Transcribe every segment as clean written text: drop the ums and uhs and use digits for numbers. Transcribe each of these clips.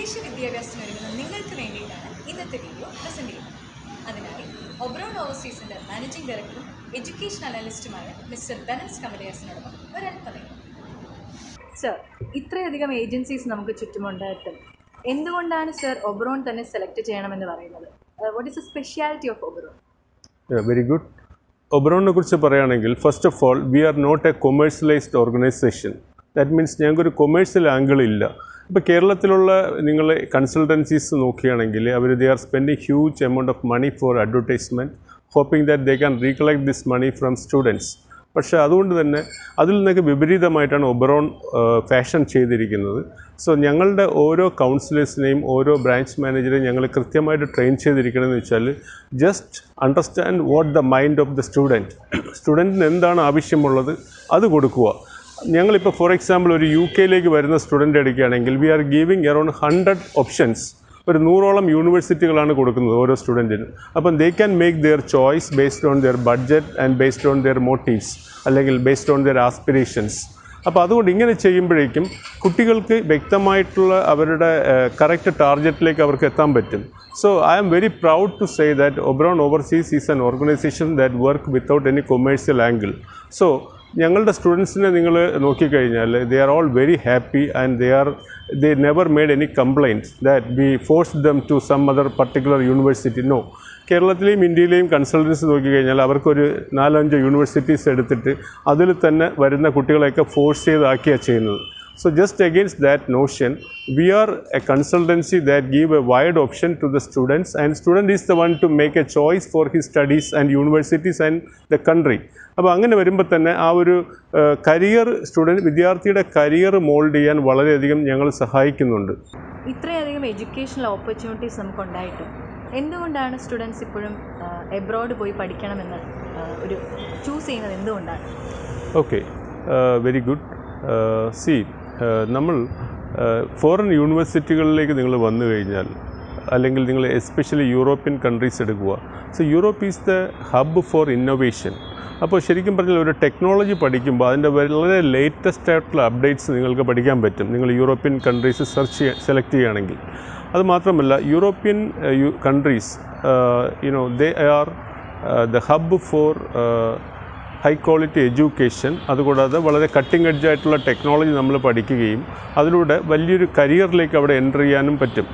വിദേശ വിദ്യാഭ്യാസത്തിന് ഒരുങ്ങുന്ന നിങ്ങൾക്ക് വേണ്ടിയിട്ടാണ് ഇന്നത്തെ വീഡിയോ പ്രസന്റ് ചെയ്യുന്നത്. അതിനായി ഒബ്രോൺ ഓവർസീസിന്റെ മാനേജിംഗ് ഡയറക്ടറും എഡ്യൂക്കേഷൻ അനലിസ്റ്റുമായ മിസ്റ്റർ ബെനൻസ് കമലയാസിനോടൊപ്പം ഒരൽപ്പം. സർ, ഇത്രയധികം ഏജൻസീസ് നമുക്ക് ചുറ്റുമുണ്ടായിട്ടും എന്തുകൊണ്ടാണ് സർ ഒബ്രോൺ തന്നെ സെലക്ട് ചെയ്യണമെന്ന് പറയുന്നത്? What is the speciality of Oberon? Very good. ഒബ്രോണിനെ കുറിച്ച് പറയുകയാണെങ്കിൽ, first of all we are not a commercialised organisation. That means ഞങ്ങൾക്കൊരു കൊമേഴ്സ്യൽ ആംഗിൾ ഇല്ല. ഇപ്പോൾ കേരളത്തിലുള്ള നിങ്ങൾ കൺസൾട്ടൻസീസ് നോക്കുകയാണെങ്കിൽ അവർ they are spending huge amount of money for advertisement, hoping that they can recollect this money from students. പക്ഷേ അതുകൊണ്ട് തന്നെ അതിൽ നിന്നൊക്കെ വിപരീതമായിട്ടാണ് ഒബറോൺ ഫാഷൻ ചെയ്തിരിക്കുന്നത്. സോ ഞങ്ങളുടെ ഓരോ കൗൺസിലേഴ്സിനെയും ഓരോ ബ്രാഞ്ച് മാനേജറെയും ഞങ്ങൾ കൃത്യമായിട്ട് ട്രെയിൻ ചെയ്തിരിക്കണമെന്ന് വെച്ചാൽ just understand what the mind of the സ്റ്റുഡൻറ്റിന് എന്താണ് ആവശ്യമുള്ളത് അത് കൊടുക്കുക. ഞങ്ങളിപ്പോൾ ഫോർ എക്സാമ്പിൾ ഒരു UK വരുന്ന സ്റ്റുഡൻ്റ് എടുക്കുകയാണെങ്കിൽ we are giving around 100 options. ഒരു 100ഓളം യൂണിവേഴ്സിറ്റികളാണ് കൊടുക്കുന്നത് ഓരോ സ്റ്റുഡൻറ്റിനും. അപ്പം they can make their choice based on their budget and based on their motives, അല്ലെങ്കിൽ ബേസ്ഡ് ഓൺ ദെയർ ആസ്പിറേഷൻസ്. അപ്പോൾ അതുകൊണ്ട് ഇങ്ങനെ ചെയ്യുമ്പോഴേക്കും കുട്ടികൾക്ക് വ്യക്തമായിട്ടുള്ള അവരുടെ കറക്റ്റ് ടാർഗറ്റിലേക്ക് അവർക്ക് എത്താൻ പറ്റും. So I am very proud to say that Oberon overseas is an organisation that work without any commercial angle. So ഞങ്ങളുടെ സ്റ്റുഡൻസിനെ നിങ്ങൾ നോക്കിക്കഴിഞ്ഞാൽ they are all very happy and they never made any complaints that we forced them to some other particular university. No. കേരളത്തിലെയും ഇന്ത്യയിലെയും consultants നോക്കിക്കഴിഞ്ഞാൽ അവർക്കൊരു 4-5 universities എടുത്തിട്ട് അതിൽ തന്നെ വരുന്ന കുട്ടികളെയൊക്കെ ഫോഴ്സ് ചെയ്താക്കിയാണ് ചെയ്യുന്നത്. So just against that notion, we are a consultancy that give a wide option to the students, and student is the one to make a choice for his studies and universities and the country. അപ്പോൾ അങ്ങനെ വരുമ്പോൾ തന്നെ ആ ഒരു career വിദ്യാർത്ഥിയുടെ career mould ചെയ്യാൻ വളരെയധികം ഞങ്ങൾ സഹായിക്കുന്നുണ്ട്. ഇത്രയധികം എഡ്യൂക്കേഷണൽ ഓപ്പർച്യൂണിറ്റീസ് നമുക്കുണ്ടായിട്ടും എന്തുകൊണ്ടാണ് സ്റ്റുഡൻസ് ഇപ്പോഴും എബ്രോഡ് പോയി പഠിക്കണമെന്ന് ഒരു ചൂസ് ചെയ്യുന്നത് എന്തുകൊണ്ടാണ്? Okay, very good. നമ്മൾ ഫോറിൻ യൂണിവേഴ്സിറ്റികളിലേക്ക് നിങ്ങൾ വന്നു കഴിഞ്ഞാൽ, അല്ലെങ്കിൽ നിങ്ങൾ എസ്പെഷ്യലി യൂറോപ്യൻ കൺട്രീസ് എടുക്കുക. So Europe is the hub for innovation. അപ്പോൾ ശരിക്കും പറഞ്ഞാൽ ഒരു ടെക്നോളജി പഠിക്കുമ്പോൾ അതിൻ്റെ വളരെ ലേറ്റസ്റ്റ് ആയിട്ടുള്ള അപ്ഡേറ്റ്സ് നിങ്ങൾക്ക് പഠിക്കാൻ പറ്റും നിങ്ങൾ യൂറോപ്യൻ കൺട്രീസ് സെലക്ട് ചെയ്യുകയാണെങ്കിൽ. അതുമാത്രമല്ല European countries they are the hub for high quality education. അതുകൂടാതെ വളരെ കട്ടിംഗ് എഡ്ജ് ആയിട്ടുള്ള ടെക്നോളജി നമ്മൾ പഠിക്കുകയും അതിലൂടെ വലിയൊരു കരിയറിലേക്ക് അവിടെ എൻ്റർ ചെയ്യാനും പറ്റും.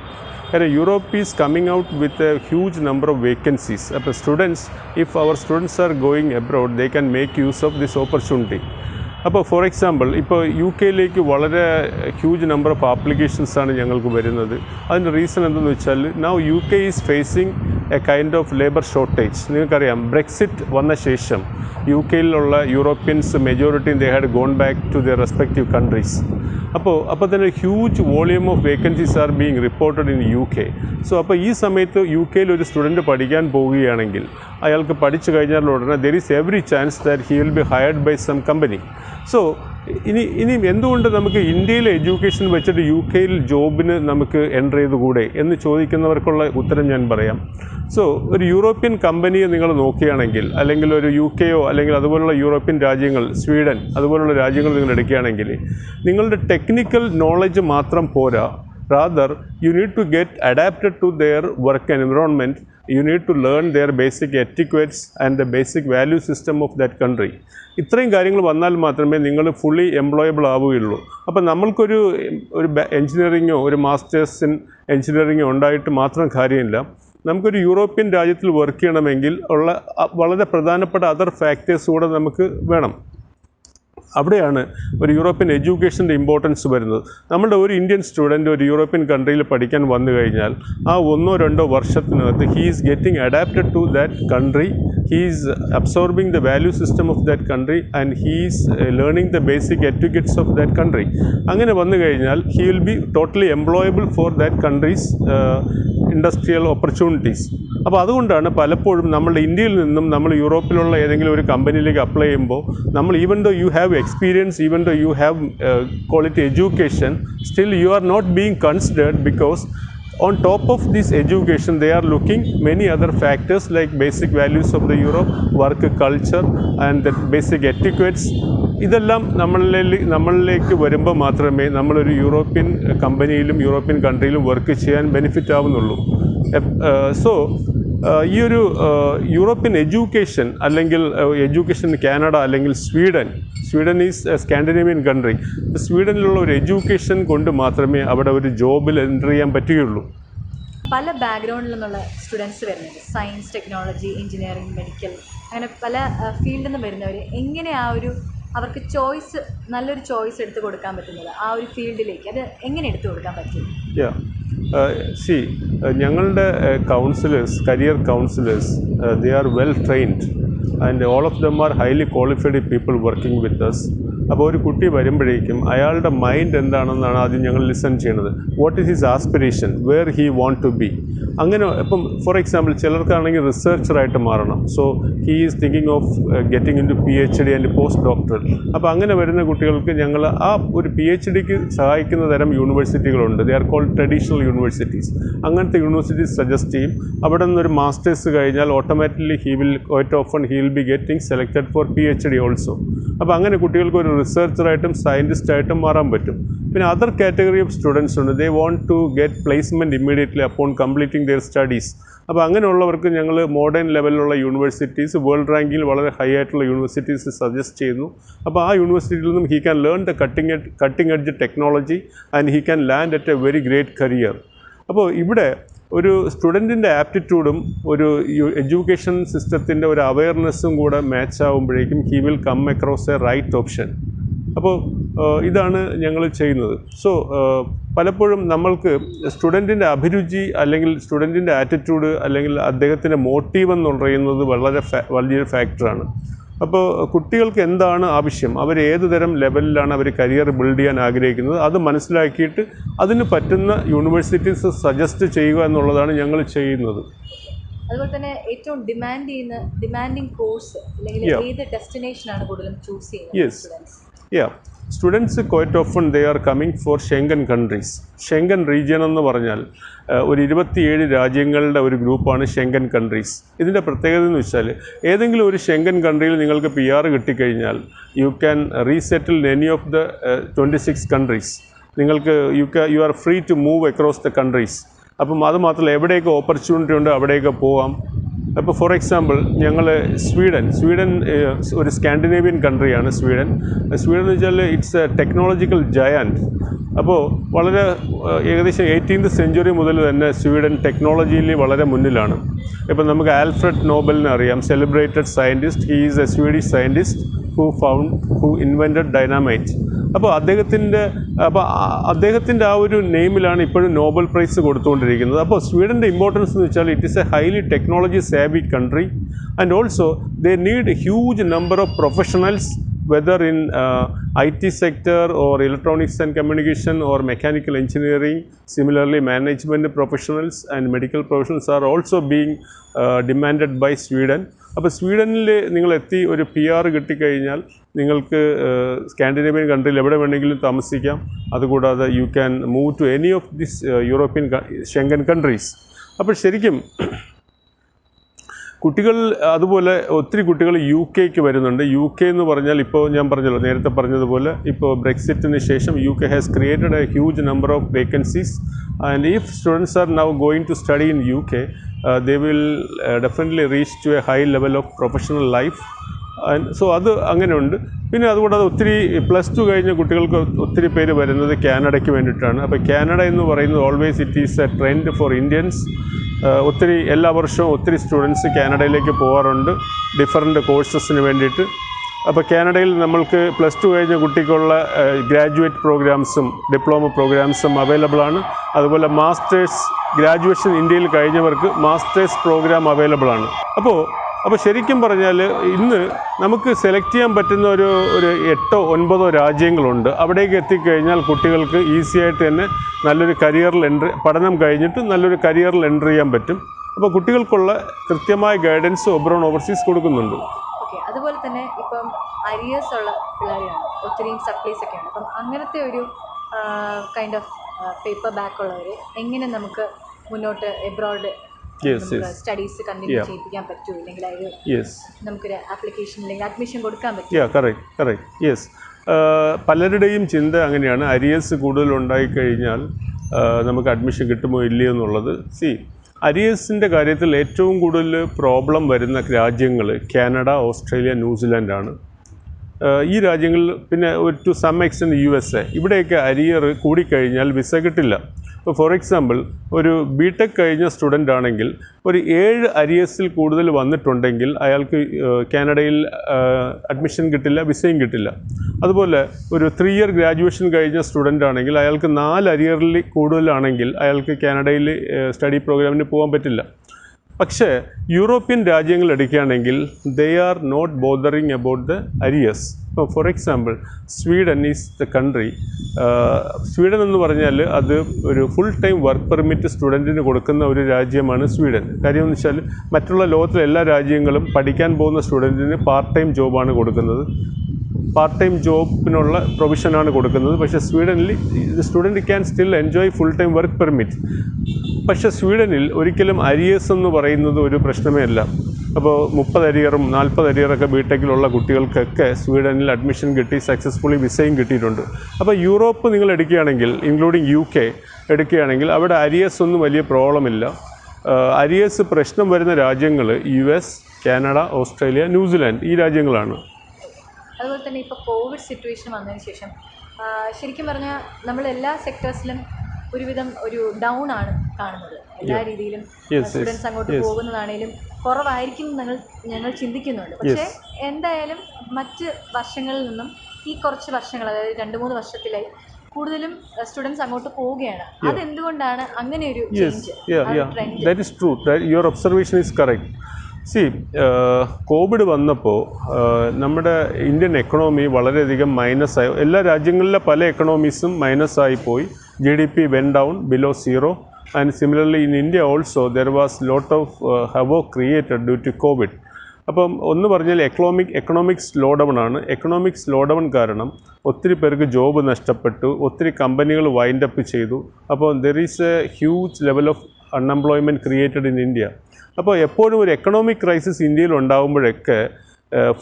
കാരണം Europe is coming out with a huge number of vacancies. അപ്പോൾ സ്റ്റുഡൻസ്, ഇഫ് അവർ students are going abroad, they can make use of this opportunity. അപ്പോൾ ഫോർ എക്സാമ്പിൾ ഇപ്പോൾ UK വളരെ ഹ്യൂജ് നമ്പർ ഓഫ് ആപ്ലിക്കേഷൻസാണ് ഞങ്ങൾക്ക് വരുന്നത്. അതിൻ്റെ റീസൺ എന്തെന്ന് വെച്ചാൽ now UK is facing a kind of labour shortage. നിങ്ങൾക്കറിയാം, ബ്രെക്സിറ്റ് വന്ന ശേഷം UK Europeans majority they had gone back to their respective countries. അപ്പോൾ തന്നെ huge volume of vacancies are being reported in UK. So അപ്പോൾ ഈ സമയത്ത് UK ഒരു student പഠിക്കാൻ പോവുകയാണെങ്കിൽ അയാൾക്ക് പഠിച്ചു കഴിഞ്ഞാൽ ഉടനെ there is every chance that he will be hired by some company. So ഇനി എന്തുകൊണ്ട് നമുക്ക് ഇന്ത്യയിലെ എഡ്യൂക്കേഷൻ വെച്ചിട്ട് UK ജോബിന് നമുക്ക് എൻ്റർ ചെയ്തുകൂടെ എന്ന് ചോദിക്കുന്നവർക്കുള്ള ഉത്തരം ഞാൻ പറയാം. സോ ഒരു യൂറോപ്യൻ കമ്പനിയെ നിങ്ങൾ നോക്കുകയാണെങ്കിൽ, അല്ലെങ്കിൽ ഒരു UK അല്ലെങ്കിൽ അതുപോലുള്ള യൂറോപ്യൻ രാജ്യങ്ങൾ, സ്വീഡൻ അതുപോലുള്ള രാജ്യങ്ങൾ നിങ്ങൾ എടുക്കുകയാണെങ്കിൽ നിങ്ങളുടെ ടെക്നിക്കൽ നോളജ് മാത്രം പോരാ. Rather, you need to get adapted to their work environment. You need to learn their basic etiquettes and the basic value system of that country. ഇത്രയും കാര്യങ്ങൾ വന്നാൽ മാത്രമേ നിങ്ങൾ ഫുള്ളി എംപ്ലോയബിൾ ആവുകയുള്ളൂ. അപ്പോൾ നമ്മൾക്കൊരു എഞ്ചിനീയറിങ്ങോ ഒരു മാസ്റ്റേഴ്സ് ഇൻ എഞ്ചിനീയറിങ്ങോ ഉണ്ടായിട്ട് മാത്രം കാര്യമില്ല. നമുക്കൊരു യൂറോപ്യൻ രാജ്യത്തിൽ വർക്ക് ചെയ്യണമെങ്കിൽ ഉള്ള വളരെ പ്രധാനപ്പെട്ട അതർ ഫാക്ടേഴ്സ് കൂടെ നമുക്ക് വേണം. അവിടെയാണ് ഒരു യൂറോപ്യൻ എഡ്യൂക്കേഷൻ്റെ ഇമ്പോർട്ടൻസ് വരുന്നത്. നമ്മുടെ ഒരു ഇന്ത്യൻ സ്റ്റുഡൻറ്റ് ഒരു യൂറോപ്യൻ കൺട്രിയിൽ പഠിക്കാൻ വന്നു കഴിഞ്ഞാൽ ആ 1-2 വർഷത്തിനകത്ത് he is getting adapted to that country, he is absorbing the value system of that country and he is learning the basic etiquettes of that country. അങ്ങനെ വന്നു കഴിഞ്ഞാൽ he will be totally employable for that countries industrial opportunities. അപ്പോൾ അതുകൊണ്ടാണ് പലപ്പോഴും നമ്മുടെ ഇന്ത്യയിൽ നിന്നും നമ്മൾ യൂറോപ്പിലുള്ള ഏതെങ്കിലും ഒരു കമ്പനിയിലേക്ക് അപ്ലൈ ചെയ്യുമ്പോൾ നമ്മൾ even though you have experience, even though you have quality education, still you are not being considered because on top of this education they are looking many other factors like basic values of the Europe, work culture and the basic etiquettes, ഇതെല്ലാം നമ്മളിലേക്ക് വരുമ്പോൾ മാത്രമേ നമ്മളൊരു European കമ്പനിയിലും European കൺട്രിയിലും work ചെയ്യാൻ benefit ആവുന്നുള്ളൂ. So ഈ ഒരു European education അല്ലെങ്കിൽ education Canada അല്ലെങ്കിൽ സ്വീഡൻ ഈസ് സ്കാൻഡിനേവിയൻ കൺട്രി. സ്വീഡനിലുള്ള ഒരു എഡ്യൂക്കേഷൻ കൊണ്ട് മാത്രമേ അവിടെ ഒരു ജോബിൽ എൻ്റർ ചെയ്യാൻ പറ്റുകയുള്ളൂ. പല ബാക്ക്ഗ്രൗണ്ടിൽ നിന്നുള്ള സ്റ്റുഡൻസ് വരുന്നുണ്ട്. സയൻസ്, ടെക്നോളജി, എഞ്ചിനീയറിംഗ്, മെഡിക്കൽ, അങ്ങനെ പല ഫീൽഡിൽ നിന്ന് വരുന്നവർ എങ്ങനെ അവർക്ക് നല്ലൊരു ചോയ്സ് എടുത്ത് കൊടുക്കാൻ പറ്റുന്നത് ആ ഒരു ഫീൽഡിലേക്ക് അത് എങ്ങനെ എടുത്തു കൊടുക്കാൻ പറ്റും? ഞങ്ങളുടെ career counsellors, they are well trained and all of them are highly qualified people working with us. അപ്പോൾ ഒരു കുട്ടി വരുമ്പോഴേക്കും അയാളുടെ മൈൻഡ് എന്താണെന്നാണ് ആദ്യം ഞങ്ങൾ ലിസൺ ചെയ്യുന്നത്. What is his aspiration, where he want to be. അങ്ങനെ ഇപ്പം ഫോർ എക്സാമ്പിൾ ചിലർക്കാണെങ്കിൽ റിസർച്ചറായിട്ട് മാറണം. So he is thinking of getting in to PhD and post doctoral. അപ്പോൾ അങ്ങനെ വരുന്ന കുട്ടികൾക്ക് ഞങ്ങൾ ആ ഒരു PhDക്ക് സഹായിക്കുന്ന തരം യൂണിവേഴ്സിറ്റികളുണ്ട്. They are called traditional universities. അങ്ങനത്തെ യൂണിവേഴ്സിറ്റീസ് സജസ്റ്റ് ചെയ്യും. അവിടെ നിന്നൊരു മാസ്റ്റേഴ്സ് കഴിഞ്ഞാൽ automatically he will be getting selected for PhD also. അപ്പോൾ അങ്ങനെ കുട്ടികൾക്ക് ഒരു റിസർച്ചറായിട്ടും സയൻറ്റിസ്റ്റായിട്ടും മാറാൻ പറ്റും. പിന്നെ അതർ കാറ്റഗറി ഓഫ് സ്റ്റുഡൻസ് ഉണ്ട്. They want to get placement immediately upon completing their studies. അപ്പോൾ അങ്ങനെയുള്ളവർക്ക് ഞങ്ങൾ മോഡേൺ ലെവലിലുള്ള യൂണിവേഴ്സിറ്റീസ്, വേൾഡ് റാങ്കിൽ വളരെ ഹൈ ആയിട്ടുള്ള യൂണിവേഴ്സിറ്റീസ് സജസ്റ്റ് ചെയ്യുന്നു. അപ്പോൾ ആ യൂണിവേഴ്സിറ്റിയിൽ നിന്നും he can learn the cutting edge technology and he can land at A very great career. അപ്പോൾ ഇവിടെ ഒരു സ്റ്റുഡൻറ്റിൻ്റെ ആപ്റ്റിറ്റ്യൂഡും ഒരു എഡ്യൂക്കേഷൻ സിസ്റ്റത്തിൻ്റെ ഒരു അവയർനെസ്സും കൂടെ മാച്ച് ആകുമ്പോഴേക്കും he will come across a right option. അപ്പോൾ ഇതാണ് ഞങ്ങൾ ചെയ്യുന്നത്. സോ പലപ്പോഴും നമ്മൾക്ക് സ്റ്റുഡൻറ്റിൻ്റെ അഭിരുചി അല്ലെങ്കിൽ സ്റ്റുഡൻറ്റിൻ്റെ ആറ്റിറ്റ്യൂഡ് അല്ലെങ്കിൽ അദ്ദേഹത്തിൻ്റെ മോട്ടീവ് എന്ന് പറയുന്നത് വലിയൊരു ഫാക്ടറാണ്. അപ്പോൾ കുട്ടികൾക്ക് എന്താണ് ആവശ്യം, അവർ ഏത് തരം ലെവലിലാണ് അവർ കരിയർ ബിൽഡ് ചെയ്യാൻ ആഗ്രഹിക്കുന്നത്, അത് മനസ്സിലാക്കിയിട്ട് അതിന് പറ്റുന്ന യൂണിവേഴ്സിറ്റീസ് സജസ്റ്റ് ചെയ്യുക എന്നുള്ളതാണ് ഞങ്ങൾ ചെയ്യുന്നത്. അതുപോലെ തന്നെ ഏറ്റവും ഡിമാൻഡിങ് കോഴ്സ് അല്ലെങ്കിൽ ഏത് ഡെസ്റ്റിനേഷനാണ് കൂടുതലും ചൂസ് ചെയ്യുന്നത്? Students quite often they are coming for Schengen countries. Schengen region എന്ന് പറഞ്ഞാൽ ഒരു 27 രാജ്യങ്ങളുടെ ഒരു ഗ്രൂപ്പാണ് ഷെങ്കൻ കൺട്രീസ്. ഇതിൻ്റെ പ്രത്യേകത എന്ന് വെച്ചാൽ ഏതെങ്കിലും ഒരു ഷെങ്കൻ കൺട്രിയിൽ നിങ്ങൾക്ക് PR കിട്ടിക്കഴിഞ്ഞാൽ you can resettle in any of the 26 countries. നിങ്ങൾക്ക് you are free to move across the countries. അപ്പം അത് മാത്രമല്ല, എവിടെയൊക്കെ ഓപ്പർച്യൂണിറ്റി ഉണ്ട് അവിടെയൊക്കെ പോകാം. അപ്പോൾ ഫോർ എക്സാമ്പിൾ ഞങ്ങൾ സ്വീഡൻ ഒരു സ്കാൻഡിനേവിയൻ കൺട്രിയാണ്. സ്വീഡൻ എന്ന് വെച്ചാൽ ഇറ്റ്സ് എ ടെക്നോളജിക്കൽ ജയൻറ്റ്. അപ്പോൾ വളരെ ഏകദേശം 18th century മുതൽ തന്നെ സ്വീഡൻ ടെക്നോളജിയിൽ വളരെ മുന്നിലാണ്. ഇപ്പം നമുക്ക് ആൽഫ്രഡ് നോബലിനെ അറിയാം, celebrated scientist. He is A Swedish scientist who invented dynamite. അപ്പോൾ അദ്ദേഹത്തിൻ്റെ ആ ഒരു നെയിമിലാണ് ഇപ്പോഴും നോബൽ പ്രൈസ് കൊടുത്തുകൊണ്ടിരിക്കുന്നത്. അപ്പോൾ സ്വീഡൻ്റെ ഇമ്പോർട്ടൻസ് എന്ന് വെച്ചാൽ it is a highly technology savvy country and also they need huge number of professionals whether in IT sector or electronics and communication or mechanical engineering. Similarly, management professionals and medical professionals are also being demanded by Sweden. അപ്പോൾ സ്വീഡനിൽ നിങ്ങളെത്തി ഒരു PR കിട്ടിക്കഴിഞ്ഞാൽ നിങ്ങൾക്ക് Scandinavian കൺട്രിയിൽ എവിടെ വേണമെങ്കിലും താമസിക്കാം. അതുകൂടാതെ you can move to any of this European Schengen countries. അപ്പോൾ ശരിക്കും കുട്ടികൾ അതുപോലെ ഒത്തിരി കുട്ടികൾ UK വരുന്നുണ്ട്. UK എന്ന് പറഞ്ഞാൽ ഇപ്പോൾ ഞാൻ നേരത്തെ പറഞ്ഞതുപോലെ ഇപ്പോൾ ബ്രെക്സിറ്റിന് ശേഷം UK has created a huge number of vacancies and if students are now going to study in UK they will definitely reach to a high level of professional life. And so അത് അങ്ങനെയുണ്ട്. പിന്നെ അതുകൂടാതെ ഒത്തിരി +2 കഴിഞ്ഞ കുട്ടികൾക്ക് ഒത്തിരി പേര് വരുന്നത് കാനഡയ്ക്ക് വേണ്ടിയിട്ടാണ്. അപ്പോൾ കാനഡ എന്ന് പറയുന്നത് always it is A trend for Indians. എല്ലാ വർഷവും ഒത്തിരി സ്റ്റുഡൻസ് കാനഡയിലേക്ക് പോകാറുണ്ട് ഡിഫറൻറ്റ് കോഴ്സസിന് വേണ്ടിയിട്ട്. അപ്പോൾ കാനഡയിൽ നമ്മൾക്ക് +2 കഴിഞ്ഞ കുട്ടിക്കുള്ള ഗ്രാജുവേറ്റ് പ്രോഗ്രാംസും ഡിപ്ലോമ പ്രോഗ്രാംസും അവൈലബിൾ ആണ്. അതുപോലെ ഗ്രാജുവേഷൻ ഇന്ത്യയിൽ കഴിഞ്ഞവർക്ക് മാസ്റ്റേഴ്സ് പ്രോഗ്രാം അവൈലബിൾ ആണ്. അപ്പോൾ ശരിക്കും പറഞ്ഞാൽ ഇന്ന് നമുക്ക് സെലക്ട് ചെയ്യാൻ പറ്റുന്ന ഒരു 8 or 9 രാജ്യങ്ങളുണ്ട്. അവിടേക്ക് എത്തിക്കഴിഞ്ഞാൽ കുട്ടികൾക്ക് ഈസി ആയിട്ട് തന്നെ നല്ലൊരു പഠനം കഴിഞ്ഞിട്ട് നല്ലൊരു കരിയറിൽ എൻ്റർ ചെയ്യാൻ പറ്റും. അപ്പോൾ കുട്ടികൾക്കുള്ള കൃത്യമായ ഗൈഡൻസ് ഒബറോൺ ഓവർസീസ് കൊടുക്കുന്നുണ്ട്. അതുപോലെ തന്നെ ഇപ്പം അരിയേഴ്സ് ഉള്ള പിള്ളേരാണ്, ഒത്തിരി സപ്ലീസ് ഒക്കെയാണ്. അപ്പം അങ്ങനത്തെ ഒരു കൈൻഡ് ഓഫ് പേപ്പർ ബാക്ക് ഉള്ളവർ എങ്ങനെ നമുക്ക് മുന്നോട്ട് എബ്രോഡ് നമുക്ക് സ്റ്റഡീസ് കണ്ടിന്യൂ ചെയ്യിപ്പിക്കാൻ പറ്റുമോ, ഇല്ലെങ്കിൽ അതിൽ നമുക്കൊരു ആപ്ലിക്കേഷൻ അല്ലെങ്കിൽ അഡ്മിഷൻ കൊടുക്കാൻ പറ്റും? Correct yes. പലരുടെയും ചിന്ത അങ്ങനെയാണ്, അരിയേഴ്സ് കൂടുതൽ ഉണ്ടായിക്കഴിഞ്ഞാൽ നമുക്ക് അഡ്മിഷൻ കിട്ടുമോ ഇല്ലയോ എന്നുള്ളത്. അരിയേഴ്സിൻ്റെ കാര്യത്തിൽ ഏറ്റവും കൂടുതൽ പ്രോബ്ലം വരുന്ന രാജ്യങ്ങൾ കാനഡ, ഓസ്ട്രേലിയ, ന്യൂസിലാൻഡാണ്. ഈ രാജ്യങ്ങളിൽ പിന്നെ ടു സം എക്സ്റ്റെൻറ്റ് USA, ഇവിടെയൊക്കെ അരിയർ കൂടിക്കഴിഞ്ഞാൽ വിസ കിട്ടില്ല. ഇപ്പോൾ ഫോർ എക്സാമ്പിൾ ഒരു ബിടെക് കഴിഞ്ഞ സ്റ്റുഡൻ്റ് ആണെങ്കിൽ ഒരു 7 അരിയേഴ്സിൽ കൂടുതൽ വന്നിട്ടുണ്ടെങ്കിൽ അയാൾക്ക് കാനഡയിൽ അഡ്മിഷൻ കിട്ടില്ല, വിസയും കിട്ടില്ല. അതുപോലെ ഒരു 3 ഇയർ ഗ്രാജുവേഷൻ കഴിഞ്ഞ സ്റ്റുഡൻ്റ് ആണെങ്കിൽ അയാൾക്ക് 4 അരിയറിൽ കൂടുതലാണെങ്കിൽ അയാൾക്ക് കാനഡയിൽ സ്റ്റഡി പ്രോഗ്രാമിന് പോകാൻ പറ്റില്ല. പക്ഷേ യൂറോപ്യൻ രാജ്യങ്ങൾ എടുക്കുകയാണെങ്കിൽ they are not bothering about the arrears. ഇപ്പോൾ for example Sweden is the country. Sweden എന്ന് പറഞ്ഞാൽ അത് ഒരു ഫുൾ ടൈം വർക്ക് പെർമിറ്റ് സ്റ്റുഡൻറ്റിന് കൊടുക്കുന്ന ഒരു രാജ്യമാണ് സ്വീഡൻ. കാര്യം എന്ന് വെച്ചാൽ മറ്റുള്ള ലോകത്തിലെ എല്ലാ രാജ്യങ്ങളും പഠിക്കാൻ പോകുന്ന സ്റ്റുഡൻറ്റിന് പാർട്ട് ടൈം ജോബാണ് കൊടുക്കുന്നത്, പാർട്ട് ടൈം ജോബിനുള്ള പ്രൊവിഷനാണ് കൊടുക്കുന്നത്. പക്ഷേ സ്വീഡനിൽ student can still enjoy full time work permit. പക്ഷേ സ്വീഡനിൽ ഒരിക്കലും അരിയേഴ്സ് എന്ന് പറയുന്നത് ഒരു പ്രശ്നമേ അല്ല. അപ്പോൾ 30 അരിയറും 40 അരിയറൊക്കെ ബിടെക്കിലുള്ള കുട്ടികൾക്കൊക്കെ സ്വീഡനിൽ അഡ്മിഷൻ കിട്ടി, സക്സസ്ഫുള്ളി വിസയും കിട്ടിയിട്ടുണ്ട്. അപ്പോൾ യൂറോപ്പ് നിങ്ങൾ എടുക്കുകയാണെങ്കിൽ ഇൻക്ലൂഡിങ് UK എടുക്കുകയാണെങ്കിൽ അവിടെ അരിയേഴ്സ് ഒന്നും വലിയ പ്രോബ്ലമില്ല. അരിയേഴ്സ് പ്രശ്നം വരുന്ന രാജ്യങ്ങൾ US, കാനഡ, ഓസ്ട്രേലിയ, ന്യൂസിലാൻഡ്, ഈ രാജ്യങ്ങളാണ്. അതുപോലെ തന്നെ ഇപ്പോൾ കോവിഡ് സിറ്റുവേഷൻ വന്നതിന് ശേഷം ശരിക്കും പറഞ്ഞാൽ നമ്മൾ എല്ലാ സെക്ടേഴ്സിലും ഒരുവിധം ഒരു ഡൗൺ ആണ് കാണുന്നത്. എല്ലാ രീതിയിലും സ്റ്റുഡൻസ് അങ്ങോട്ട് പോകുന്നതാണേലും കുറവായിരിക്കും ഞങ്ങൾ ചിന്തിക്കുന്നുണ്ട്. പക്ഷേ എന്തായാലും മറ്റ് വർഷങ്ങളിൽ നിന്നും ഈ കുറച്ച് വർഷങ്ങൾ, അതായത് 2-3 വർഷത്തിലായി കൂടുതലും സ്റ്റുഡൻസ് അങ്ങോട്ട് പോവുകയാണ്. അതെന്തുകൊണ്ടാണ് അങ്ങനെ ഒരു change? That is true, your observation is correct. Covid വന്നപ്പോൾ നമ്മുടെ ഇന്ത്യൻ എക്കണോമി വളരെയധികം മൈനസായി. എല്ലാ രാജ്യങ്ങളിലെ പല എക്കണോമീസും മൈനസായി പോയി. GDP went down below zero, and similarly in India also there was lot of havoc created due to COVID. അപ്പം ഒന്ന് പറഞ്ഞാൽ എക്കണോമിക് സ്ലോ ഡൗൺ ആണ്. എക്കണോമിക് സ്ലോ ഡൗൺ കാരണം ഒത്തിരി പേർക്ക് ജോബ് നഷ്ടപ്പെട്ടു, ഒത്തിരി കമ്പനികൾ വൈൻഡ് അപ്പ് ചെയ്തു. അപ്പോൾ there is A huge level of unemployment created in India. അപ്പോൾ എപ്പോഴും ഒരു എക്കണോമിക് ക്രൈസിസ് ഇന്ത്യയിൽ ഉണ്ടാകുമ്പോഴൊക്കെ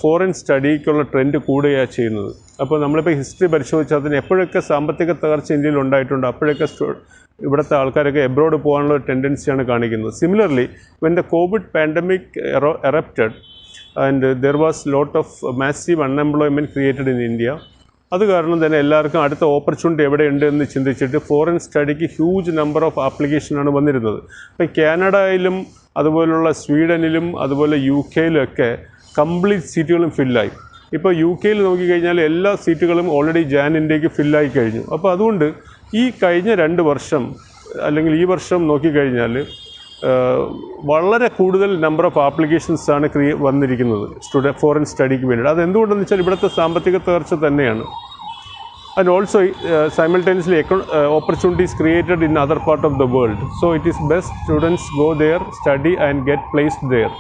ഫോറിൻ സ്റ്റഡിക്കുള്ള ട്രെൻഡ് കൂടുകയാണ് ചെയ്യുന്നത്. അപ്പോൾ നമ്മളിപ്പോൾ ഹിസ്റ്ററി പരിശോധിച്ചാൽ അതിന് എപ്പോഴൊക്കെ സാമ്പത്തിക തകർച്ച ഇന്ത്യയിൽ ഉണ്ടായിട്ടുണ്ട് അപ്പോഴൊക്കെ ഇവിടുത്തെ ആൾക്കാരൊക്കെ എബ്രോഡ് പോകാനുള്ള ടെൻഡൻസിയാണ് കാണിക്കുന്നത്. Similarly when the Covid pandemic erupted and there was lot of massive unemployment created in India. അത് കാരണം തന്നെ എല്ലാവർക്കും അടുത്ത ഓപ്പർച്യൂണിറ്റി എവിടെയുണ്ട് എന്ന് ചിന്തിച്ചിട്ട് ഫോറിൻ സ്റ്റഡിക്ക് ഹ്യൂജ് നമ്പർ ഓഫ് ആപ്ലിക്കേഷനാണ് വന്നിരുന്നത്. ഇപ്പോൾ കാനഡയിലും അതുപോലുള്ള സ്വീഡനിലും അതുപോലെ UK യിലൊക്കെ കംപ്ലീറ്റ് സീറ്റുകളും ഫില്ലായി. ഇപ്പോൾ UK യിൽ നോക്കിക്കഴിഞ്ഞാൽ എല്ലാ സീറ്റുകളും ഓൾറെഡി ജാനിൻ്റെക്ക് ഫില്ലായി കഴിഞ്ഞു. അപ്പോൾ അതുകൊണ്ട് ഈ കഴിഞ്ഞ 2 വർഷം അല്ലെങ്കിൽ ഈ വർഷം നോക്കിക്കഴിഞ്ഞാൽ വളരെ കൂടുതൽ നമ്പർ ഓഫ് ആപ്ലിക്കേഷൻസാണ് വന്നിരിക്കുന്നത് ഫോറിൻ സ്റ്റഡിക്ക് വേണ്ടിയിട്ട്. അതെന്തുകൊണ്ടെന്ന് വെച്ചാൽ ഇവിടുത്തെ സാമ്പത്തിക തകർച്ച തന്നെയാണ്. And also simultaneously opportunities created in other part of the world. So it is best students go there, study and get placed there.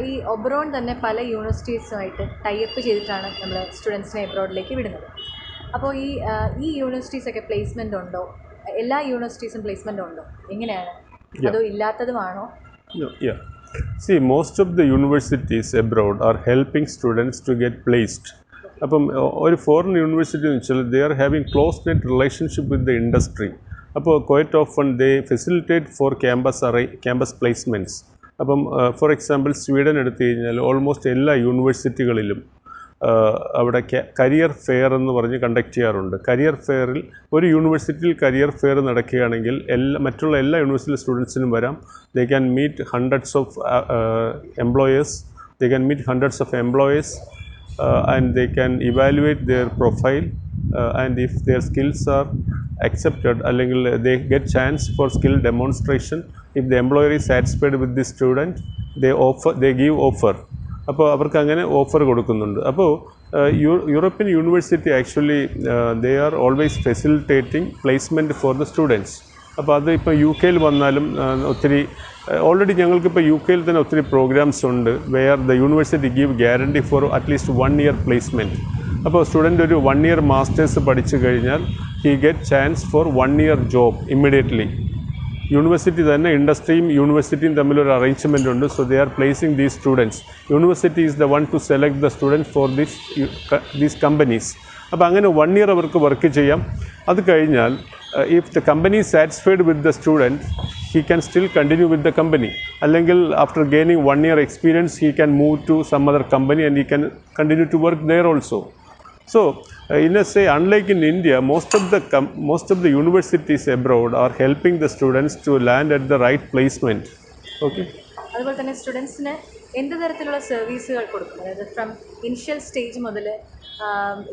ഈ ഒബറോൺ തന്നെ പല യൂണിവേഴ്സിറ്റീസുമായിട്ട് ടൈപ്പ് ചെയ്തിട്ടാണ് നമ്മൾ സ്റ്റുഡൻസിനെ എബ്രോഡിലേക്ക് വിടുന്നത്. അപ്പോൾ ഈ യൂണിവേഴ്സിറ്റീസൊക്കെ പ്ലേസ്മെൻ്റ് ഉണ്ടോ? എല്ലാ യൂണിവേഴ്സിറ്റീസും പ്ലേസ്മെൻ്റ് ഉണ്ടോ? എങ്ങനെയാണ്? അതോ ഇല്ലാത്തതുമാണോ? See, most of the universities abroad are helping students to get placed. അപ്പം ഒരു ഫോറിൻ യൂണിവേഴ്സിറ്റി എന്ന് വെച്ചാൽ they are having close knit relationship with the industry. അപ്പോൾ quite often they facilitate for campus placements. അപ്പം four example Sweden എടുത്തു കഴിഞ്ഞാൽ almost എല്ലാ യൂണിവേഴ്സിറ്റികളിലും അവിടെ കരിയർ ഫെയർ എന്ന് പറഞ്ഞ് കണ്ടക്ട് ചെയ്യാറുണ്ട്. കരിയർ ഫെയറിൽ ഒരു യൂണിവേഴ്സിറ്റിയിൽ കരിയർ ഫെയർ നടക്കുകയാണെങ്കിൽ മറ്റുള്ള എല്ലാ യൂണിവേഴ്സിറ്റി സ്റ്റുഡൻസിനും വരാം. They can meet hundreds of employers, and they can evaluate their profile, and if their skills are accepted, അല്ലെങ്കിൽ they get chance for skill demonstration. If the employer is satisfied with the student, they give offer. അപ്പോൾ അവർക്ക് അങ്ങനെ offer കൊടുക്കുന്നുണ്ട്. അപ്പോൾ European university actually they are always facilitating placement for the students. അപ്പോൾ അത് ഇപ്പോൾ UK യിൽ വന്നാലും ഒത്തിരി ഓൾറെഡി ഞങ്ങൾക്കിപ്പോൾ UK യിൽ തന്നെ ഒത്തിരി പ്രോഗ്രാംസ് ഉണ്ട് where the university give guarantee for at least 1 year placement. അപ്പോൾ സ്റ്റുഡൻറ്റ് ഒരു 1 year മാസ്റ്റേഴ്സ് പഠിച്ചു കഴിഞ്ഞാൽ he get chance for 1 year job immediately. University തന്നെ ഇൻഡസ്ട്രിയും യൂണിവേഴ്സിറ്റിയും തമ്മിലൊരു അറേഞ്ച്മെൻ്റ് ഉണ്ട്. So they are placing these students. University is the one to select the students for these companies. അപ്പോൾ അങ്ങനെ 1 year അവർക്ക് വർക്ക് ചെയ്യാം. അത് കഴിഞ്ഞാൽ if the company satisfied with the student, he can still continue with the company. അല്ലെങ്കിൽ after gaining 1 year experience, he can move to some other company and he can continue to work there also. So in a say, unlike in India, most of the universities abroad are helping the students to land at the right placement. Okay. അതുപോലെ തന്നെ സ്റ്റുഡൻസിന് എന്ത് തരത്തിലുള്ള സർവീസുകൾ കൊടുക്കും? അതായത് from initial stage മുതൽ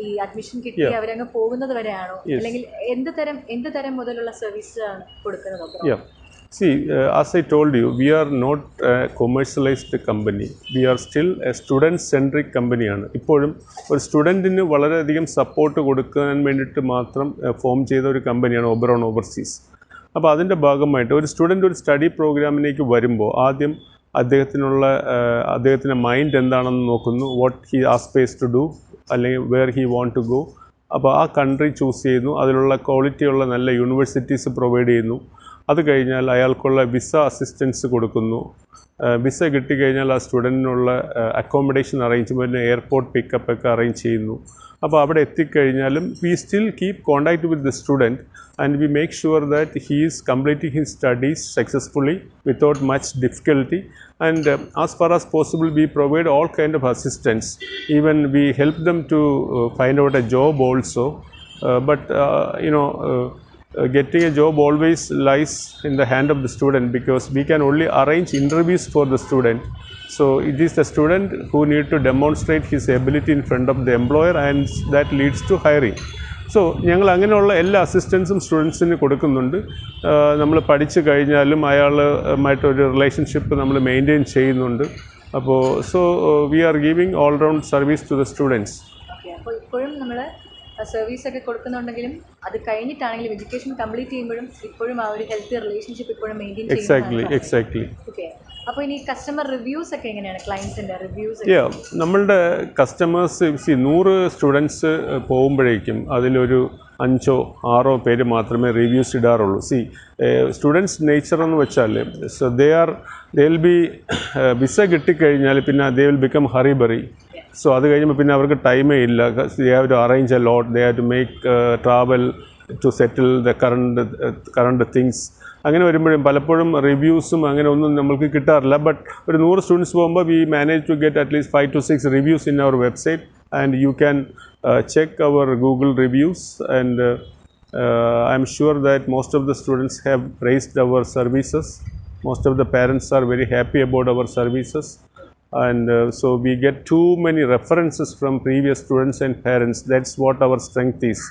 ഈ അഡ്മിഷൻ കിട്ടി അവരങ്ങ് പോകുന്നത് വരെയാണോ, അല്ലെങ്കിൽ എന്ത് തരം മുതലുള്ള സർവീസ് കൊടുക്കുന്നത്? See, as I told you, we are not a commercialized company. We are still a student-centric company. ഇപ്പോഴും ഒരു സ്റ്റുഡൻറ്റിന് വളരെയധികം സപ്പോർട്ട് കൊടുക്കാൻ വേണ്ടിയിട്ട് മാത്രം ഫോം ചെയ്ത ഒരു കമ്പനിയാണ് Oberon Overseas. അപ്പോൾ അതിൻ്റെ ഭാഗമായിട്ട് ഒരു സ്റ്റുഡൻറ്റ് ഒരു സ്റ്റഡി പ്രോഗ്രാമിലേക്ക് വരുമ്പോൾ ആദ്യം അദ്ദേഹത്തിൻ്റെ മൈൻഡ് എന്താണെന്ന് നോക്കുന്നു. What he aspires to do, അല്ലെങ്കിൽ where he want to go. അപ്പോൾ ആ കൺട്രി ചൂസ് ചെയ്യുന്നു. അതിലുള്ള ക്വാളിറ്റിയുള്ള നല്ല യൂണിവേഴ്സിറ്റീസ് പ്രൊവൈഡ് ചെയ്യുന്നു. അത് കഴിഞ്ഞാൽ അയാൾക്കുള്ള വിസ അസിസ്റ്റൻസ് കൊടുക്കുന്നു. വിസ കിട്ടിക്കഴിഞ്ഞാൽ ആ സ്റ്റുഡൻറ്റിനുള്ള അക്കോമഡേഷൻ അറേഞ്ച്മെൻറ്റ്, എയർപോർട്ട് പിക്കപ്പ് ഒക്കെ അറേഞ്ച് ചെയ്യുന്നു. അപ്പോൾ അവിടെ എത്തിക്കഴിഞ്ഞാലും we still keep contact with the student and we make sure that he is completing his studies successfully without much difficulty. And as far as possible we provide all kind of assistance. Even we help them to find out a job also. But getting a job always lies in the hand of the student, because we can only arrange interviews for the student. So it is the student who need to demonstrate his ability in front of the employer, and that leads to hiring. So ഞങ്ങൾ അങ്ങനെയുള്ള എല്ലാ അസിസ്റ്റൻസും സ്റ്റുഡൻസിന് കൊടുക്കുന്നുണ്ട്. നമ്മൾ പഠിച്ചു കഴിഞ്ഞാലും അയാളുമായിട്ടൊരു relationship നമ്മൾ maintain ചെയ്യുന്നുണ്ട്. അപ്പോൾ we are giving all round service to the students. അപ്പോൾ ഇപ്പോഴും നമ്മൾ സർവീസൊക്കെ കൊടുക്കുന്നുണ്ടെങ്കിലും അത് കഴിഞ്ഞിട്ടാണെങ്കിലും എഡ്യൂക്കേഷൻ കംപ്ലീറ്റ് ചെയ്യുമ്പോഴും ഇപ്പോഴും ആ ഒരു ഹെൽത്തി റിലേഷൻഷിപ്പ് ഇപ്പോഴും മെയിൻറ്റെയിൻ ചെയ്യുന്നു. എക്സാക്ട്ലി. ഓക്കെ. അപ്പോൾ ഇനി കസ്റ്റമർ റിവ്യൂസ് ഒക്കെ എങ്ങനെയാണ്? ക്ലയൻസിൻ്റെ റിവ്യൂസ്? നമ്മളുടെ കസ്റ്റമേഴ്സ് 100 സ്റ്റുഡൻസ് പോകുമ്പോഴേക്കും അതിലൊരു 5-6 പേര് മാത്രമേ റിവ്യൂസ് ഇടാറുള്ളൂ. സ്റ്റുഡൻസ് നേച്ചർ എന്ന് വെച്ചാൽ ദേ വിൽ ബി വിസ കിട്ടിക്കഴിഞ്ഞാൽ പിന്നെ they will become hurry burry. So അത് കഴിയുമ്പോൾ പിന്നെ അവർക്ക് ടൈമേ ഇല്ല. They have to arrange a lot, they have to make travel to settle the current things. അങ്ങനെ വരുമ്പോഴും പലപ്പോഴും റിവ്യൂസും അങ്ങനെ ഒന്നും നമ്മൾക്ക് കിട്ടാറില്ല. ബട്ട് ഒരു 100 സ്റ്റുഡൻസ് പോകുമ്പോൾ we manage to get at least 5 to 6 reviews in our website, and you can check our Google reviews, and I'm sure that most of the students have praised our services. Most of the parents are very happy about our services, and so we get too many references from previous students and parents. That's what our strength is.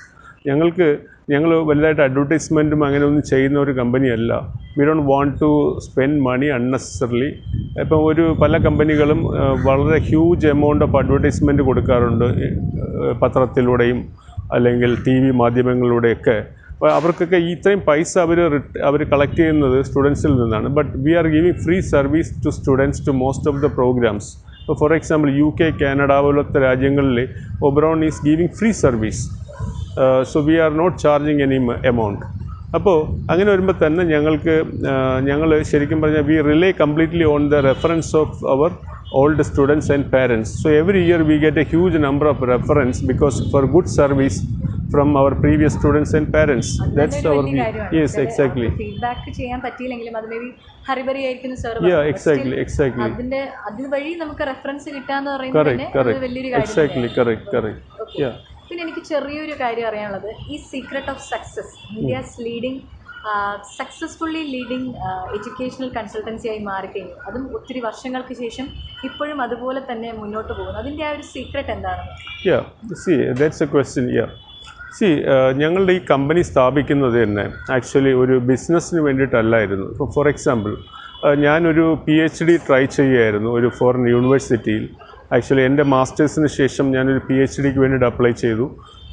ഞങ്ങൾ വലുതായിട്ട് അഡ്വർടൈസ്മെൻറ്റും അങ്ങനെ ഒന്നും ചെയ്യുന്ന ഒരു കമ്പനിയല്ല. We don't want to spend money unnecessarily. ഇപ്പം പല കമ്പനികളും വളരെ ഹ്യൂജ് എമൗണ്ട് ഓഫ് അഡ്വർടൈസ്മെൻറ്റ് കൊടുക്കാറുണ്ട്, പത്രത്തിലൂടെയും അല്ലെങ്കിൽ TV മാധ്യമങ്ങളിലൂടെയൊക്കെ. അപ്പോൾ അവർക്കൊക്കെ ഇത്രയും പൈസ അവർ കളക്ട് ചെയ്യുന്നത് സ്റ്റുഡൻസിൽ നിന്നാണ്. But we are giving free service to students to most of the programs. ഇപ്പോൾ ഫോർ എക്സാമ്പിൾ UK, കാനഡ പോലത്തെ രാജ്യങ്ങളിൽ Oberon is giving free service. So we are not charging any amount. അപ്പോൾ അങ്ങനെ വരുമ്പോൾ തന്നെ ഞങ്ങൾ ശരിക്കും പറഞ്ഞാൽ we rely completely on the reference of our old students and parents. So every year we get a huge number of reference because for good service from our previous students and parents. That's our view. Yes, exactly. Feedback ചെയ്യാൻ പറ്റിയില്ലെങ്കിലും അത് may be hurry-burry ആയിരിക്കുന്ന sir. Exactly. അതിന് വഴി നമുക്ക് reference കിട്ടാന്ന് പറയുന്നത് വലിയൊരു കാര്യം. Correct. പിന്നെ എനിക്ക് ചെറിയൊരു കാര്യം അറിയാനുള്ളത്, ഈ secret of success, India's leading successfully leading educational കൺസൾട്ടൻസിയായി മാറിക്കഴിഞ്ഞു. അതും ഒത്തിരി വർഷങ്ങൾക്ക് ശേഷം ഇപ്പോഴും അതുപോലെ തന്നെ മുന്നോട്ട് പോകുന്നു. അതിൻ്റെ ആ ഒരു സീക്രട്ട് എന്താണ്? That's a question. ഞങ്ങളുടെ ഈ കമ്പനി സ്ഥാപിക്കുന്നത് തന്നെ ആക്ച്വലി ഒരു ബിസിനസ്സിന് വേണ്ടിയിട്ടല്ലായിരുന്നു. ഇപ്പോൾ ഫോർ എക്സാമ്പിൾ ഞാനൊരു PhD ട്രൈ ചെയ്യുകയായിരുന്നു ഒരു ഫോറിൻ യൂണിവേഴ്സിറ്റിയിൽ. ആക്ച്വലി എൻ്റെ മാസ്റ്റേഴ്സിന് ശേഷം ഞാനൊരു PhDക്ക് വേണ്ടിയിട്ട് അപ്ലൈ ചെയ്തു.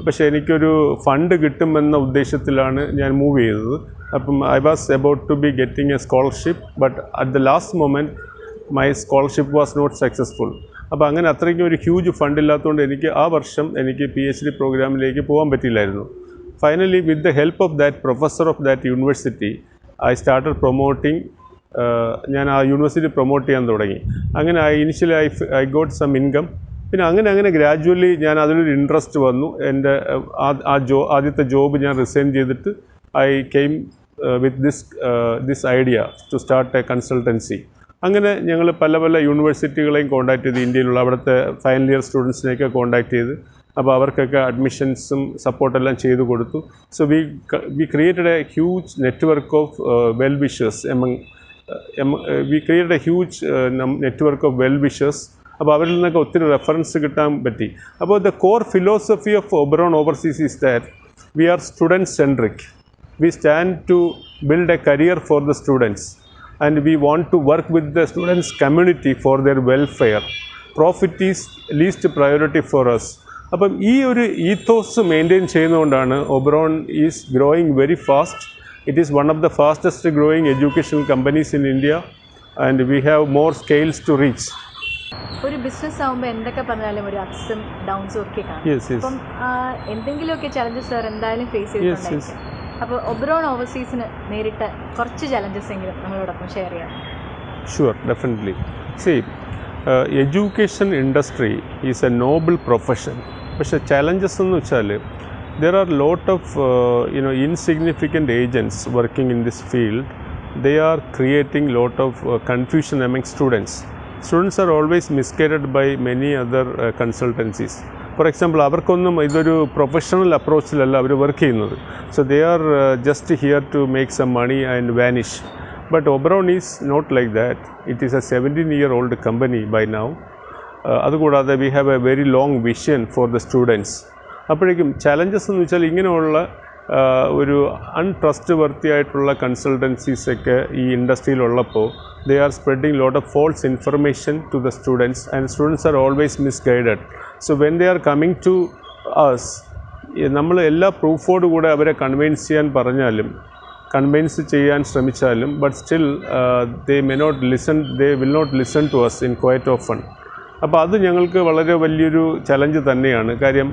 പക്ഷേ എനിക്കൊരു ഫണ്ട് കിട്ടുമെന്ന ഉദ്ദേശത്തിലാണ് ഞാൻ മൂവ് ചെയ്തത്. അപ്പം I was about to be getting a scholarship, but at the last moment my scholarship was not successful. അപ്പോൾ അങ്ങനെ അത്രയ്ക്കും ഒരു ഹ്യൂജ് ഫണ്ട് ഇല്ലാത്തതുകൊണ്ട് ആ വർഷം എനിക്ക് PhD പ്രോഗ്രാമിലേക്ക് പോകാൻ പറ്റിയില്ലായിരുന്നു. Finally with the help of that professor of that university I started promoting. ഞാൻ ആ യൂണിവേഴ്സിറ്റി പ്രൊമോട്ട് ചെയ്യാൻ തുടങ്ങി. അങ്ങനെ initially I got some income. പിന്നെ അങ്ങനെ ഗ്രാജുവലി ഞാൻ അതിലൊരു ഇൻട്രസ്റ്റ് വന്നു. എൻ്റെ ആദ്യത്തെ ജോബ് ഞാൻ റിസൈൻ ചെയ്തിട്ട് I came with this idea to start a consultancy. അങ്ങനെ ഞങ്ങൾ പല യൂണിവേഴ്സിറ്റികളെയും കോൺടാക്ട് ചെയ്ത്, ഇന്ത്യയിലുള്ള അവിടുത്തെ ഫൈനൽ ഇയർ സ്റ്റുഡൻസിനെയൊക്കെ കോൺടാക്ട് ചെയ്ത്, അപ്പോൾ അവർക്കൊക്കെ അഡ്മിഷൻസും സപ്പോർട്ടെല്ലാം ചെയ്തു കൊടുത്തു. So we created a huge network of well wishers we created a huge network of well wishers. അപ്പോൾ അവരിൽ നിന്നൊക്കെ ഒത്തിരി റെഫറൻസ് കിട്ടാൻ പറ്റി. അപ്പോൾ the core philosophy of Oberon overseas is that we are student centric. We stand to build a career for the students and we want to work with the students community for their welfare. Profit is least priority for us. അപ്പം ഈ ഒരു ethos maintain ചെയ്യുന്നതുകൊണ്ടാണ് Oberon is growing very fast. It is one of the fastest growing educational companies in India and we have more scales to reach. ഒരു business ആകുമ്പോൾ എന്തൊക്കെ പറഞ്ഞാലും ഒരു അപ്സും ഡൗൺസും ഒക്കെ കാണും. അപ്പം എന്തെങ്കിലുമൊക്കെ ചലഞ്ചസ് സാർ എന്തായാലും ഫേസ് ചെയ്തിട്ടുണ്ടായിരിക്കും. അപ്പോൾ ഒബറോൺ ഓവർസീസിന് നേരിട്ട കുറച്ച് ചലഞ്ചസ് എങ്കിലും നമ്മളോടൊപ്പം ഷെയർ ചെയ്യാം. Sure, definitely. C, education industry is A Noble profession. പക്ഷേ ചലഞ്ചസ് എന്ന് വെച്ചാൽ there are lot of insignificant agents working in this field. They are creating lot of confusion among students. Students are always misguided by many other consultancies. For example, അവർക്കൊന്നും ഇതൊരു professional അപ്രോച്ചിലല്ല അവർ work ചെയ്യുന്നത്. So they are just here to make some money and vanish. But Oberon is not like that. It is a 17-year-old company by now. അതുകൂടാതെ we have a very long vision for the students. അപ്പോഴേക്കും challenges എന്ന് വെച്ചാൽ ഇങ്ങനെയുള്ള ഒരു untrust വർത്തി ആയിട്ടുള്ള കൺസൾട്ടൻസീസൊക്കെ ഈ ഇൻഡസ്ട്രിയിലുള്ളപ്പോൾ they are spreading lot of false information to the students and students are always misguided. So when they are coming to us, നമ്മൾ എല്ലാ പ്രൂഫോട് കൂടെ അവരെ കൺവിൻസ് ചെയ്യാൻ ശ്രമിച്ചാലും but still they will not listen to us in quite often. അപ്പോൾ അത് ഞങ്ങൾക്ക് വളരെ വലിയൊരു ചലഞ്ച് തന്നെയാണ്. കാര്യം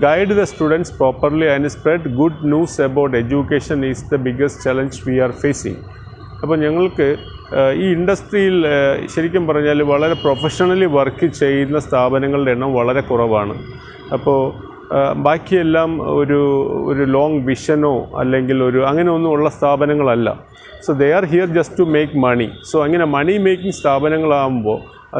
guide the students properly and spread good news about education is the biggest challenge we are facing. അപ്പോൾ ഞങ്ങൾക്ക് ഈ ഇൻഡസ്ട്രിയിൽ ശരിക്കും പറഞ്ഞാൽ വളരെ പ്രൊഫഷണലി വർക്ക് ചെയ്യുന്ന സ്ഥാപനങ്ങളുടെ എണ്ണം വളരെ കുറവാണ്. അപ്പോൾ ബാക്കിയെല്ലാം ഒരു ലോങ് വിഷനോ അല്ലെങ്കിൽ അങ്ങനെ ഒന്നും ഉള്ള സ്ഥാപനങ്ങളല്ല. So they are here just to make money. So അങ്ങനെ മണി മേക്കിംഗ് സ്ഥാപനങ്ങളാകുമ്പോൾ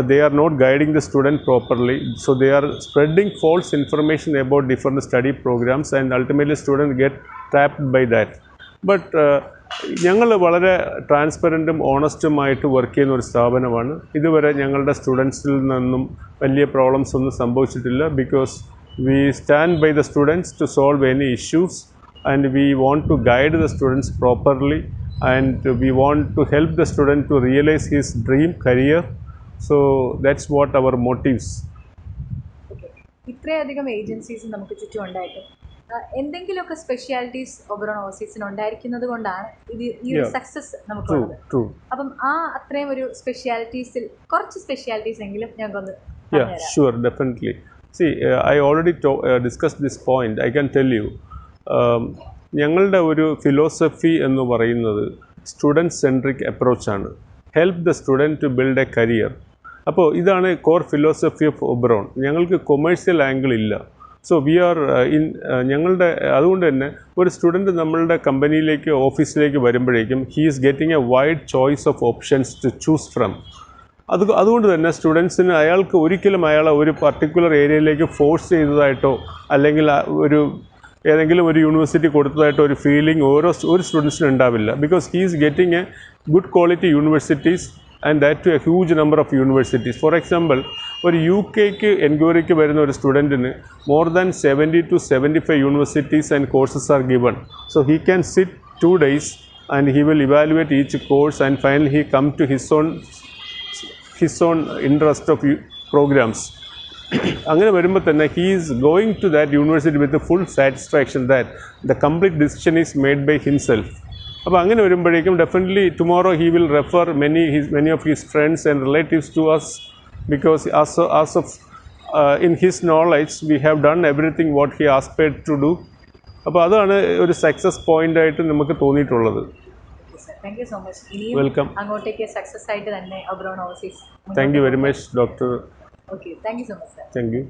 they are not guiding the student properly. So they are spreading false information about different study programs and ultimately students get trapped by that. But ഞങ്ങൾ വളരെ ട്രാൻസ്പെറൻറ്റും ഓണസ്റ്റുമായിട്ട് work ചെയ്യുന്ന ഒരു സ്ഥാപനമാണ്. ഇതുവരെ ഞങ്ങളുടെ സ്റ്റുഡൻസിൽ നിന്നും വലിയ പ്രോബ്ലംസ് ഒന്നും സംഭവിച്ചിട്ടില്ല. Because we stand by the students to solve any issues and we want to guide the students properly and we want to help the student to realise his dream career. So that's what our motives. Okay. ഇത്രയധികം agencies നമുക്ക് ചുറ്റും ഉണ്ടായിട്ട് എന്തെങ്കിലുമൊക്കെ specialities Oberon ഓവർസീസിന് ഉണ്ടായിരിക്കുന്നത് കൊണ്ടാണ് ഈ ഒരു success നമുക്കുള്ളത്. അപ്പം അത്രയും ഒരു സ്പെഷ്യാലിറ്റീസിൽ കുറച്ച് സ്പെഷ്യാലിറ്റീസ് എങ്കിലും ഞങ്ങൾക്കൊന്ന്. Yeah, sure, definitely. See, I already discussed this point. I can tell you, ഞങ്ങളുടെ ഒരു ഫിലോസഫി എന്ന് പറയുന്നത് സ്റ്റുഡൻറ് സെൻട്രിക് അപ്രോച്ചാണ്. Help the student to build a career. അപ്പോൾ ഇതാണ് കോർ ഫിലോസഫി ഓഫ് ഒബറോൺ. ഞങ്ങൾക്ക് കൊമേഴ്സ്യൽ ആംഗിൾ ഇല്ല. സോ വി ആർ അതുകൊണ്ട് തന്നെ ഒരു സ്റ്റുഡൻറ്റ് നമ്മളുടെ കമ്പനിയിലേക്ക് ഓഫീസിലേക്ക് വരുമ്പോഴേക്കും he is getting a wide choice of options to choose from. അതുകൊണ്ട് തന്നെ സ്റ്റുഡൻസിന് അയാൾക്ക് ഒരിക്കലും അയാളെ ഒരു പർട്ടിക്കുലർ ഏരിയയിലേക്ക് ഫോഴ്സ് ചെയ്തതായിട്ടോ അല്ലെങ്കിൽ ഏതെങ്കിലും ഒരു യൂണിവേഴ്സിറ്റി കൊടുത്തതായിട്ടോ ഒരു ഫീലിംഗ് ഒരു സ്റ്റുഡൻസിനും ഉണ്ടാവില്ല. Because he is getting A good quality universities and that to a huge number of universities. For example, ഒരു UK എൻക്വയറിക്ക് വരുന്ന ഒരു സ്റ്റുഡൻറ്റിന് more than 70 to 75 universities and courses are given. So he can sit 2 days and he will evaluate each course and finally he come to his own interest of programs. അങ്ങനെ വരുമ്പോൾ തന്നെ he is going to that university with the full satisfaction that the complete decision is made by himself. അപ്പോൾ അങ്ങനെ വരുമ്പോഴേക്കും definitely tomorrow he will refer many of his friends and relatives to us because as of in his knowledge we have done everything what he aspired to do. അപ്പോൾ അതാണ് ഒരു success പോയിൻ്റായിട്ട് നമുക്ക് തോന്നിയിട്ടുള്ളത്. Thank you so much. ഇനിയും welcome. അങ്ങോട്ടേക്ക് success ആയിട്ട് തന്നെ Oberon overseas thank മുന്നോട്ട് യു വെരി പോകട്ടെ. Much doctor. Okay, thank you so much sir. Thank you.